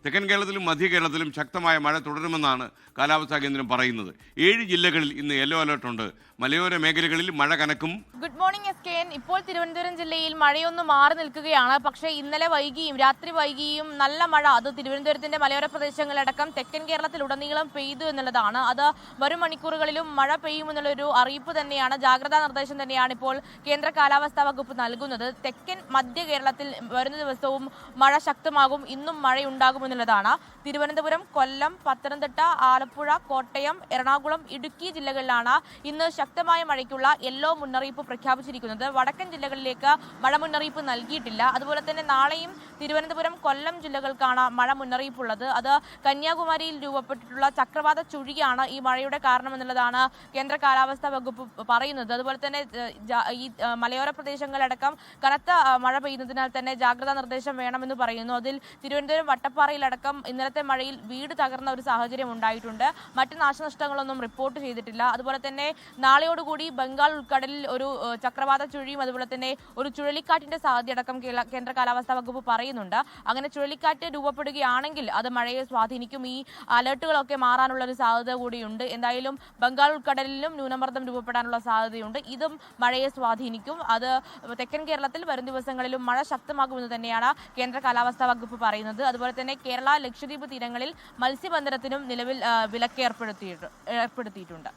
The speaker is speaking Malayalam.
തെക്കൻ കേരളത്തിലും മധ്യ കേരളത്തിലും ശക്തമായ മഴ തുടരുമെന്നാണ് കാലാവസ്ഥാ കേന്ദ്രം പറയുന്നത്. 7 ജില്ലകളിൽ ഇന്ന് യെല്ലോ അലർട്ടുണ്ട്. മലയോര മേഖലകളിൽ മഴ കനക്കും. Good morning SKN. ഇപ്പോൾ തിരുവനന്തപുരം ജില്ലയിൽ മഴയൊന്ന് മാറി നിൽക്കുകയാണ്. പക്ഷേ ഇന്നലെ വൈകിയും രാത്രി വൈകിയും നല്ല മഴ അത് തിരുവനന്തപുരത്തിന്റെ മലയോര പ്രദേശങ്ങളടക്കം തെക്കൻ കേരളത്തിലുടനീളം പെയ്തു എന്നുള്ളതാണ്. അത് വരും മണിക്കൂറുകളിലും മഴ പെയ്യുമെന്നുള്ളൊരു അറിയിപ്പ് തന്നെയാണ്, ജാഗ്രതാ നിർദ്ദേശം തന്നെയാണ് ഇപ്പോൾ കേന്ദ്ര കാലാവസ്ഥാ വകുപ്പ് നൽകുന്നത്. തെക്കൻ മധ്യ കേരളത്തിൽ വരുന്ന ദിവസവും മഴ ശക്തമാകും, ഇന്നും മഴയുണ്ടാകുമെന്നുള്ളതാണ്. തിരുവനന്തപുരം, കൊല്ലം, പത്തനംതിട്ട, ആലപ്പുഴ, കോട്ടയം, എറണാകുളം, ഇടുക്കി ജില്ലകളിലാണ് ഇന്ന് ശക്തമായ മഴയ്ക്കുള്ള യെല്ലോ മുന്നറിയിപ്പ് പ്രഖ്യാപിച്ചിരിക്കുന്നത്. വടക്കൻ ജില്ലകളിലേക്ക് മഴ മുന്നറിയിപ്പ് നൽകിയിട്ടില്ല. അതുപോലെ തന്നെ നാളെയും തിരുവനന്തപുരം, കൊല്ലം ജില്ലകൾക്കാണ് മഴ മുന്നറിയിപ്പുള്ളത്. അത് കന്യാകുമാരിയിൽ രൂപപ്പെട്ടിട്ടുള്ള ചക്രവാത ചുഴിയാണ് ഈ മഴയുടെ കാരണമെന്നുള്ളതാണ് കേന്ദ്ര കാലാവസ്ഥാ വകുപ്പ് പറയുന്നത്. അതുപോലെ തന്നെ ഈ മലയോര പ്രദേശങ്ങളടക്കം കനത്ത മഴ പെയ്യുന്നതിനാൽ തന്നെ ജാഗ്രതാ നിർദ്ദേശം വേണമെന്ന് പറയുന്നു. അതിൽ തിരുവനന്തപുരം വട്ടപ്പാറയിലടക്കം ഇന്നലത്തെ മഴയിൽ വീട് തകർന്ന ഒരു സാഹചര്യം ഉണ്ടായിട്ടുണ്ട്. മറ്റ് നാശനഷ്ടങ്ങളൊന്നും റിപ്പോർട്ട് ചെയ്തിട്ടില്ല. അതുപോലെ തന്നെ നാളെയോടുകൂടി ബംഗാൾ ഉൾക്കടലിൽ ഒരു ചക്രവാത ചുഴിയും അതുപോലെ തന്നെ ഒരു ചുഴലിക്കാറ്റിന്റെ സാധ്യതയടക്കം കേന്ദ്ര കാലാവസ്ഥാ വകുപ്പ് പറയുന്നുണ്ട്. അങ്ങനെ ചുഴലിക്കാറ്റ് രൂപപ്പെടുകയാണെങ്കിൽ അത് മഴയെ സ്വാധീനിക്കും. ഈ അലർട്ടുകളൊക്കെ മാറാനുള്ള ഒരു സാധ്യത കൂടിയുണ്ട്. എന്തായാലും ബംഗാൾ ഉൾക്കടലിലും ന്യൂനമർദ്ദം രൂപപ്പെടാനുള്ള സാധ്യതയുണ്ട്. ഇതും മഴയെ സ്വാധീനിക്കും. അത് തെക്കൻ കേരളത്തിൽ വരും ദിവസങ്ങളിലും മഴ ശക്തമാകുമെന്ന് തന്നെയാണ് കേന്ദ്ര കാലാവസ്ഥാ വകുപ്പ് പറയുന്നത്. അതുപോലെ തന്നെ കേരള, ലക്ഷദ്വീപ് തീരങ്ങളിൽ മത്സ്യബന്ധനത്തിനും നിലവിൽ വിലക്ക് ഏർപ്പെടുത്തിയിട്ടുണ്ട്.